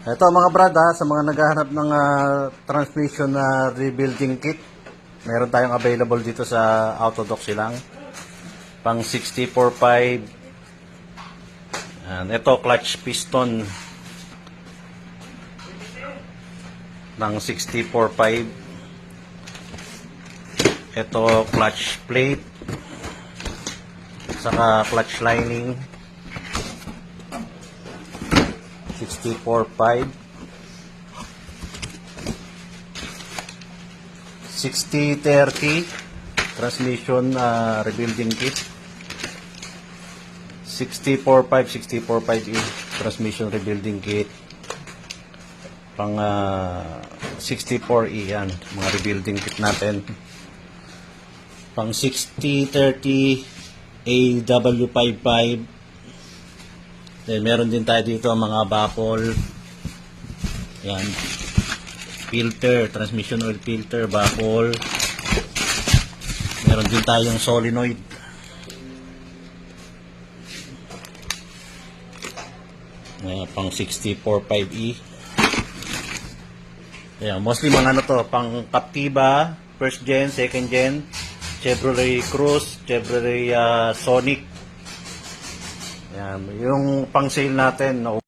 Ito mga brad sa mga naghahanap ng transmission na rebuilding kit, meron tayong available dito sa Autodox lang. Pang 64.5. Ito clutch piston ng 64.5. Ito clutch plate saka clutch lining 64.5. 6030 transmission rebuilding kit. 64.5 transmission rebuilding kit pang 64E yan, mga rebuilding kit natin. Pang 6030 AW55. Then meron din tayo dito ang mga baffle. Yan. Filter, transmission oil filter, baffle. Meron din tayong solenoid. Pang 64.5E. Ayan, mostly mga ano to, pang Captiva, first gen, second gen, Chevrolet Cruze, Chevrolet Sonic. Ayan, yung pang sale natin, no?